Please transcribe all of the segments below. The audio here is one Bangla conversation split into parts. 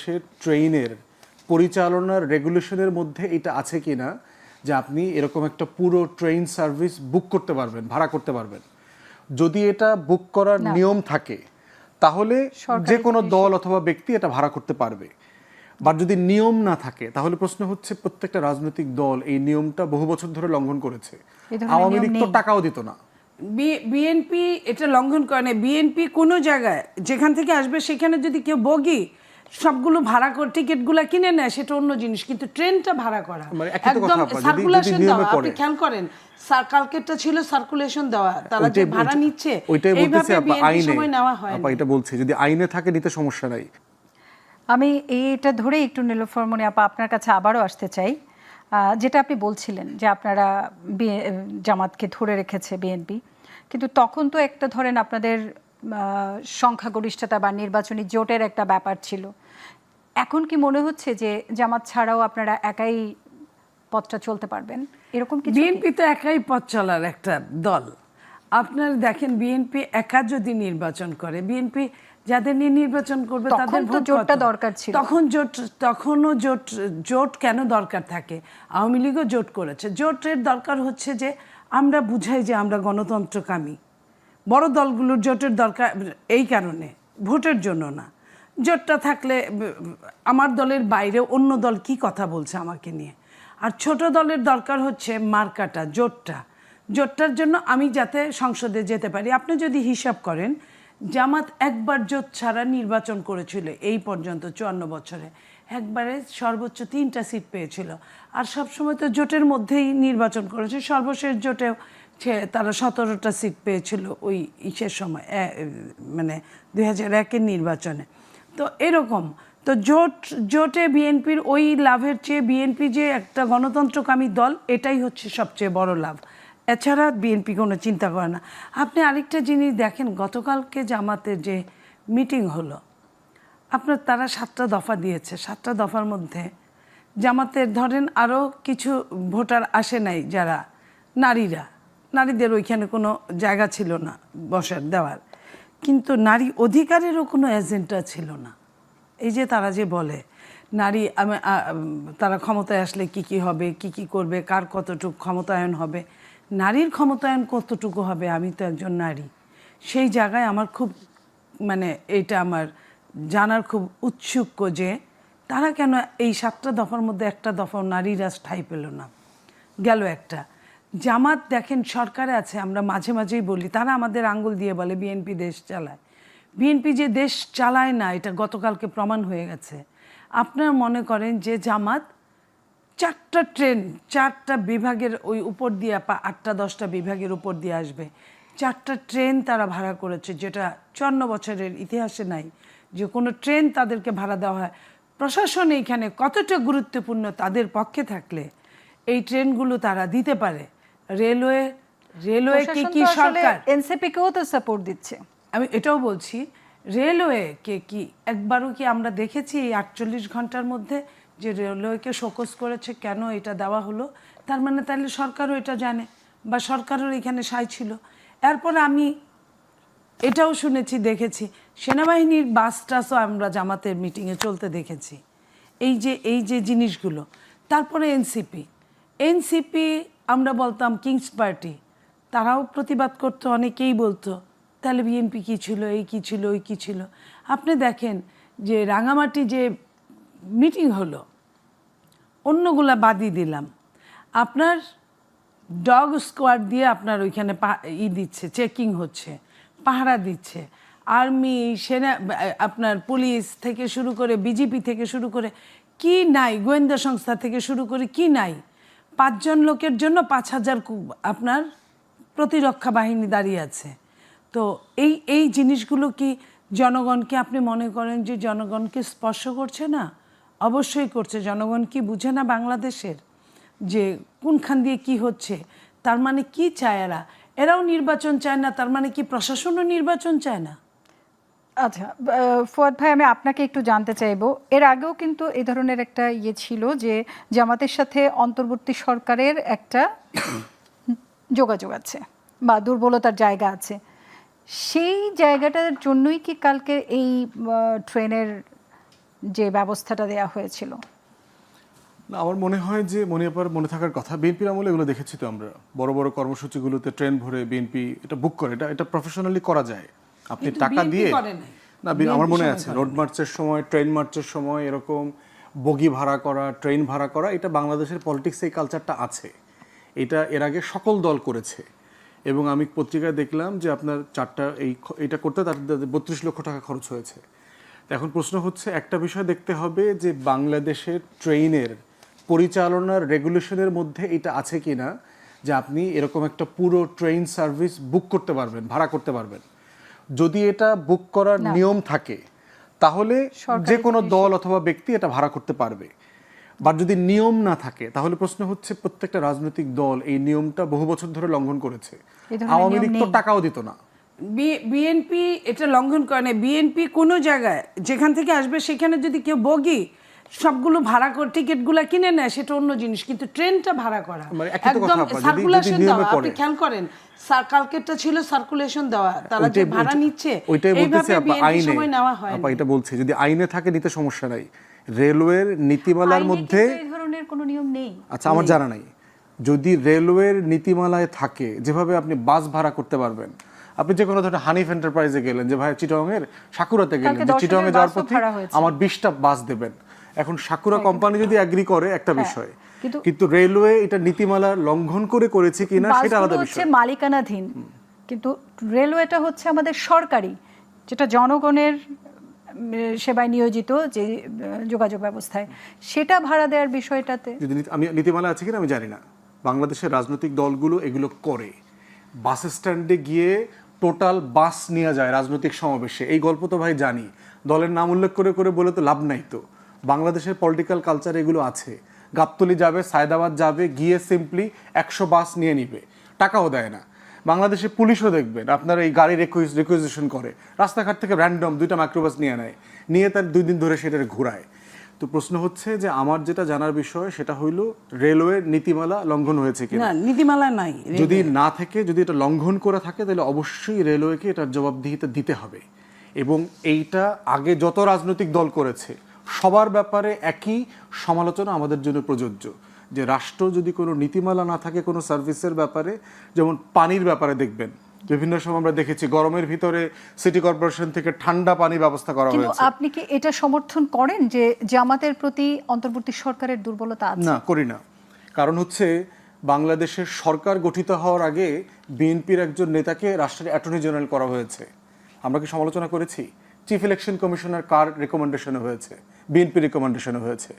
বাংলাদেশের ট্রেনের পরিচালনার রেগুলেশনের মধ্যে এটা আছে কি না যে আপনি এরকম একটা পুরো ট্রেন সার্ভিস বুক করতে পারবেন, ভাড়া করতে পারবেন? যদি এটা বুক করার নিয়ম থাকে তাহলে যে কোনো দল অথবা ব্যক্তি এটা ভাড়া করতে পারবে। বা যদি নিয়ম না থাকে তাহলে প্রশ্ন হচ্ছে প্রত্যেকটা রাজনৈতিক দল এই নিয়মটা বহু বছর ধরে লঙ্ঘন করেছে। আওয়ামী লীগ তো টাকাও দিত না। বিএনপি এটা লঙ্ঘন করে না। বিএনপি কোনো জায়গায় যেখান থেকে আসবে সেখানে যদি কেউ বগি সবগুলো ভাড়া করে টিকিটগুলো কিনে নেয় সেটা অন্য জিনিস, কিন্তু ট্রেনটা ভাড়া করা একদম সার্কুলেশন দেওয়া। আপনি খেয়াল করেন কালকেরটা ছিল সার্কুলেশন দেওয়া, তারা যে ভাড়া নিচ্ছে এইভাবে বিএনপি সময় নেওয়া হয় না। এটা বলছি যদি আইনে থাকে নিতে সমস্যা নাই। আমি এইটা ধরে একটু নীলোফার মনি আপা আপনার কাছে আবারও আসতে চাই, যেটা আপনি বলছিলেন যে আপনারা জামাতকে ধরে রেখেছে বিএনপি, কিন্তু তখন তো একটা ধরেন আপনাদের সংখ্যাগরিষ্ঠতা বা নির্বাচনী জোটের একটা ব্যাপার ছিল। এখন কি মনে হচ্ছে যে জামাত ছাড়াও আপনারা একাই পথটা চলতে পারবেন এরকম কিছু? বিএনপি তো একাই পথ চলার একটা দল। আপনার দেখেন বিএনপি একা যদি নির্বাচন করে, বিএনপি যাদের নিয়ে নির্বাচন করবে তাদের ভোট জোটটা দরকার ছিল। তখনও জোট কেন দরকার থাকে? আওয়ামী লীগও জোট করেছে। জোটের দরকার হচ্ছে যে আমরা বুঝাই যে আমরা গণতন্ত্রকামী। বড় দলগুলোর জোটের দরকার এই কারণে, ভোটের জন্য না। জোটটা থাকলে আমার দলের বাইরে অন্য দল কি কথা বলছে আমাকে নিয়ে। আর ছোট দলের দরকার হচ্ছে মার্কাটা, জোটটার জন্য আমি যাতে সংসদে যেতে পারি। আপনি যদি হিসাব করেন জামাত একবার জোট ছাড়া নির্বাচন করেছিল এই পর্যন্ত 54 বছরে, একবারে সর্বোচ্চ 3টা সিট পেয়েছিল। আর সবসময় তো জোটের মধ্যেই নির্বাচন করেছে। সর্বশেষ জোটেও তারা 17টা সিট পেয়েছিল ওই ইসের সময়, মানে 2001-এর নির্বাচনে। তো এরকম তো জোটে বিএনপির ওই লাভের চেয়ে বিএনপি যে একটা গণতন্ত্রকামী দল এটাই হচ্ছে সবচেয়ে বড় লাভ। এছাড়া বিএনপি কোনো চিন্তা করে না। আপনি আরেকটা জিনিস দেখেন, গতকালকে জামাতের যে মিটিং হলো, আপনার তারা 7টা দফা দিয়েছে। 7টা দফার মধ্যে জামাতের ধরেন আরও কিছু ভোটার আসে নাই, যারা নারীদের ওইখানে কোনো জায়গা ছিল না বসার দেওয়ার, কিন্তু নারী অধিকারেরও কোনো এজেন্ডা ছিল না। এই যে তারা যে বলে নারী তারা ক্ষমতায় আসলে কি হবে, কি করবে, কার কতটুকু ক্ষমতায়ন হবে, নারীর ক্ষমতায়ন কতটুকু হবে, আমি তো একজন নারী। সেই জায়গায় আমার খুব এটা আমার জানার খুব উৎসুক যে তারা কেন এই 7টা দফার মধ্যে একটা দফাও নারীরা ঠাঁই পেল না, গেল একটা। জামাত দেখেন সরকারে আছে, আমরা মাঝে মাঝেই বলি, তারা আমাদের আঙ্গুল দিয়ে বলে বিএনপি দেশ চালায়। বিএনপি যে দেশ চালায় না এটা গতকালকে প্রমাণ হয়ে গেছে। আপনার মনে করেন যে জামাত 4টা ট্রেন 4টা বিভাগের ওই উপর দিয়ে 8টা 10টা বিভাগের উপর দিয়ে আসবে, 4টা ট্রেন তারা ভাড়া করেছে, যেটা 54 বছরের ইতিহাসে নাই যে কোনো ট্রেন তাদেরকে ভাড়া দেওয়া হয়। প্রশাসন এইখানে কতটা গুরুত্বপূর্ণ তাদের পক্ষে থাকলে এই ট্রেনগুলো তারা দিতে পারে। রেলওয়ে কি সরকার এনসিপি কেও তো সাপোর্ট দিচ্ছে। আমি এটাও বলছি, রেলওয়েকে কি একবারও কি আমরা দেখেছি এই 48 ঘন্টার মধ্যে যে রেলওয়েকে শোকজ করেছে? কেন এটা দেওয়া হলো? তার মানে তাহলে সরকারও এটা জানে বা সরকারের এখানে সায় ছিল। এরপরে আমি এটাও শুনেছি, দেখেছি সেনাবাহিনীর বাস টাসও আমরা জামাতের মিটিংয়ে চলতে দেখেছি। এই যে জিনিসগুলো। তারপরে এনসিপি আমরা বলতাম কিংস পার্টি, তারাও প্রতিবাদ করতো, অনেকেই বলতো তাহলে বিএনপি কী ছিল, এই কী ছিল, ওই কী ছিল। আপনি দেখেন যে রাঙামাটি যে মিটিং হলো, অন্যগুলা বাদই দিলাম, আপনার ডগ স্কোয়াড দিয়ে আপনার ওইখানে দিচ্ছে, চেকিং হচ্ছে, পাহারা দিচ্ছে, আর্মি, সেনা, আপনার পুলিশ থেকে শুরু করে বিজেপি থেকে শুরু করে কি নাই, গোয়েন্দা সংস্থা থেকে শুরু করে কি নাই। 5 জন লোকের জন্য 5000 আপনার প্রতিরক্ষা বাহিনী দাঁড়িয়ে আছে। তো এই জিনিসগুলো কি জনগণকে আপনি মনে করেন যে জনগণকে স্পর্শ করছে না? অবশ্যই করছে। জনগণ কি বুঝে না বাংলাদেশের যে কোনখান দিয়ে কি হচ্ছে? তার মানে কি চায় এরাও নির্বাচন চায় না, তার মানে কি প্রশাসনও নির্বাচন চায় না? আচ্ছা ফুয়াদ ভাই, আমি আপনাকে একটু জানতে চাইবো, এর আগেও কিন্তু এই ধরনের একটা ছিল যে জামাতের সাথে অন্তর্বর্তী সরকারের একটা যোগাযোগ আছে বা দুর্বলতার জায়গা আছে, সেই জায়গাটার জন্যই কি কালকে এই ট্রেনের যে ব্যবস্থাটা দেয়া হয়েছিল? না, আমার মনে হয় যে মনিয়াপার মনে থাকার কথা, বিএনপির আমলে এগুলো দেখেছি তো আমরা, বড় বড় কর্মসূচিগুলোতে ট্রেন ভরে বিএনপি এটা বুক করে, এটা প্রফেশনালি করা যায়। আপনি কিন্তু টাকা BNP দিয়ে করে নাই। না, BNP আমার মনে সময় আছে করে রোড মার্চের সময়, ট্রেন মার্চের সময় এরকম বগি ভাড়া করা, ট্রেন ভাড়া করা, এটা বাংলাদেশের পলিটিক্সে এই কালচারটা আছে। এটা এর আগে সকল দল করেছে এবং আমি পত্রিকায় দেখলাম যে আপনার এইটা করতে তাদের 32 লক্ষ টাকা খরচ হয়েছে। তো এখন প্রশ্ন হচ্ছে, একটা বিষয় দেখতে হবে যে বাংলাদেশের ট্রেনের পরিচালনার রেগুলেশনের মধ্যে এটা আছে কি না যে আপনি এরকম একটা পুরো ট্রেন সার্ভিস বুক করতে পারবেন, ভাড়া করতে পারবেন। যদি এটা বুক করার নিয়ম থাকে তাহলে যে কোনো দল অথবা ব্যক্তি এটা ভাড়া করতে পারবে। বা যদি নিয়ম না থাকে তাহলে প্রশ্ন হচ্ছে প্রত্যেকটা রাজনৈতিক দল এই নিয়মটা বহু বছর ধরে লঙ্ঘন করেছে। আওয়ামী লীগ তো টাকাও দিত না। বিএনপি এটা লঙ্ঘন করে না। বিএনপি কোনো জায়গায় যেখান থেকে আসবে সেখানে যদি কেউ বগি সবগুলো ভাড়া করে টিকিটগুলো কিনে নেয় সেটা অন্য জিনিস, কিন্তু ট্রেনটা ভাড়া করা মানে একই তো কথা একদম আপা, যদি সার্কুলেশন নিয়মে দেওয়া। পড়ে। আপনি খেয়াল করেন কালকেরটা ছিল সার্কুলেশন দেওয়া, তারা যে ভাড়া নিচ্ছে ওইটাই বলতেছি এইভাবে আপা, বিএনপি সময় নেওয়া হয় আপা এটা বলছি, যদি আইনে থাকে নিতে সমস্যা নাই। রেলওয়ের নীতিমালার আইনে মধ্যে কিন্তু এই ধরনের কোনো নিয়ম নেই। আচ্ছা, আমার জানা নাই। যদি রেলওয়ের নীতিমালায় থাকে যেভাবে আপনি বাস ভাড়া করতে পারবেন, আপনি যে কোনো ধরনের হানিফ এন্টারপ্রাইজে গেলেন, যে ভাই চিটাগংয়ের সাকুরাতে গেলেন, কালকে যে 10 চিটাগংয়ে হাজার যাওয়ার বাসও পথে ভাড়া হয়েছে। আমার 20টা বাস দেবেন। এখন সাকুরা কোম্পানি যদি এগ্রি করে একটা বিষয়, কিন্তু রেলওয়ে এটা নীতিমালা লঙ্ঘন করে করেছে কিনা সেটা আলাদা বাসগুলো হচ্ছে বিষয়। মালিকানাধীন, কিন্তু রেলওয়েটা হচ্ছে আমাদের সরকারি, যেটা জনগণের সেবায় নিয়োজিত যে যোগাযোগ ব্যবস্থায়, সেটা ভাড়া দেওয়ার বিষয়টাতে যদি আমি নীতিমালা আছে কিনা আমি জানি না। বাংলাদেশের রাজনৈতিক দলগুলো এগুলো করে। বাস স্ট্যান্ডে গিয়ে টোটাল বাস নিয়ে যায় রাজনৈতিক সমাবেশে, এই গল্প তো ভাই জানি। দলের নাম উল্লেখ করে করে বলে তো লাভ নাই। তো বাংলাদেশের পলিটিক্যাল কালচার এগুলো আছে। গাবতলী যাবে, সায়দাবাদ যাবে, গিয়ে সিম্পলি 100 বাস নিয়ে নিবে, টাকাও দেয় না। বাংলাদেশে পুলিশও দেখবেন আপনার এই গাড়ি রিকুইজিশন করে, রাস্তাঘাট থেকে র্যান্ডম 2টা মাইক্রোবাস নিয়ে তার 2 দিন ধরে সেটা ঘুরায়। তো প্রশ্ন হচ্ছে যে আমার যেটা জানার বিষয় সেটা হইল রেলওয়ের নীতিমালা লঙ্ঘন হয়েছে কিনা। না, নীতিমালা নাই। যদি না থাকে, যদি এটা লঙ্ঘন করে থাকে, তাহলে অবশ্যই রেলওয়েকে এটার জবাবদিহিতা দিতে হবে। এবং এইটা আগে যত রাজনৈতিক দল করেছে সবার ব্যাপারে একই সমালোচনা আমাদের জন্য প্রযোজ্য, যে রাষ্ট্র যদি কোনো নীতিমালা না থাকে কোনো সার্ভিসের ব্যাপারে, যেমন পানির ব্যাপারে দেখবেন বিভিন্ন সময় আমরা দেখেছি গরমের ভিতরে সিটি কর্পোরেশন থেকে ঠান্ডা পানি ব্যবস্থা করা কিন্তু হয়েছে। আপনি কি এটা সমর্থন করেন যে জামাতের প্রতি অন্তর্বর্তী সরকারের দুর্বলতা আছে? না, করি না। কারণ হচ্ছে বাংলাদেশের সরকার গঠিত হওয়ার আগে বিএনপির একজন নেতাকে রাষ্ট্রের অ্যাটর্নি জেনারেল করা হয়েছে। আমরা কি সমালোচনা করেছি? চিফ ইলেকশন কমিশনার কার রিকমেন্ডেশনে হয়েছে? বিএনপি রিকমেন্ডেশনে হয়েছে।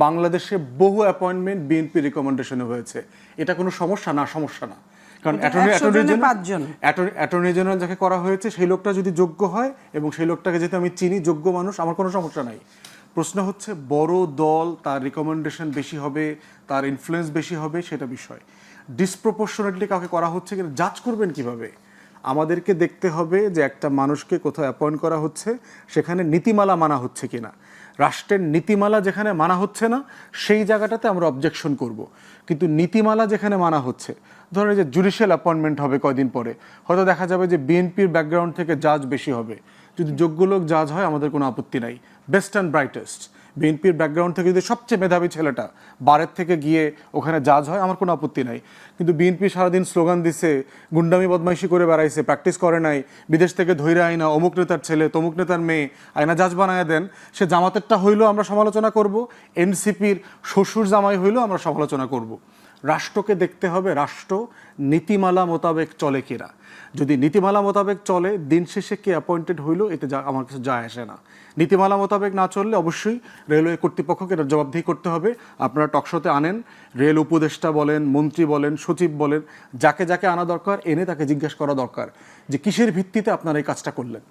বাংলাদেশে বহু অ্যাপয়েন্টমেন্ট বিএনপি রিকমেন্ডেশনে হয়েছে। এটা কোনো সমস্যা না? সমস্যা না। কারণ অ্যাটর্নি জেনারেল যাকে করা হয়েছে সেই লোকটা যদি যোগ্য হয় এবং সেই লোকটাকে যেহেতু আমি চিনি, যোগ্য মানুষ, আমার কোনো সমস্যা নাই। প্রশ্ন হচ্ছে বড় দল, তার রিকমেন্ডেশন বেশি হবে, তার ইনফ্লুয়েন্স বেশি হবে, সেটা বিষয়। ডিসপ্রপোর্শনেটলি কাউকে করা হচ্ছে কিনা জাজ করবেন কিভাবে? আমাদেরকে দেখতে হবে যে একটা মানুষকে কোথাও অ্যাপয়েন্ট করা হচ্ছে সেখানে নীতিমালা মানা হচ্ছে কিনা। রাষ্ট্রের নীতিমালা যেখানে মানা হচ্ছে না সেই জায়গাটাতে আমরা অবজেকশন করব। কিন্তু নীতিমালা যেখানে মানা হচ্ছে, ধরেন যে জুডিশিয়াল অ্যাপয়েন্টমেন্ট হবে কয়দিন পরে, হয়তো দেখা যাবে যে বিএনপির ব্যাকগ্রাউন্ড থেকে জাজ বেশি হবে। যদি যোগ্য লোক জাজ হয় আমাদের কোনো আপত্তি নাই, বেস্ট অ্যান্ড ব্রাইটেস্ট। বিএনপির ব্যাকগ্রাউন্ড থেকে যদি সবচেয়ে মেধাবী ছেলেটা বারের থেকে গিয়ে ওখানে জাজ হয়, আমার কোনো আপত্তি নাই। কিন্তু বিএনপি সারাদিন স্লোগান দিছে, গুন্ডামি বদমাইশি করে বেড়াইছে, প্র্যাকটিস করে নাই, বিদেশ থেকে ধৈর্য আইনা অমুক নেতার ছেলে তমুক নেতার মেয়ে আইনা জাজ বানায় দেন, সে জামাতেরটা হইলেও আমরা সমালোচনা করব, এনসিপির শ্বশুর জামাই হইলেও আমরা সমালোচনা করব। রাষ্ট্রকে দেখতে হবে রাষ্ট্র নীতিমালা মোতাবেক চলে কিনা। যদি নীতিমালা মোতাবেক চলে, দিন শেষে কে অ্যাপয়েন্টেড হইলো এতে আমার কিছু যায় আসে না। নীতিমালা মোতাবেক না চললে অবশ্যই রেলওয়ে কর্তৃপক্ষকে এটা জবাবদিহি করতে হবে। আপনারা টকশোতে আনেন, রেল উপদেষ্টা বলেন, মন্ত্রী বলেন, সচিব বলেন, যাকে যাকে আনা দরকার এনে তাকে জিজ্ঞেস করা দরকার যে কিসের ভিত্তিতে আপনারা এই কাজটা করলেন।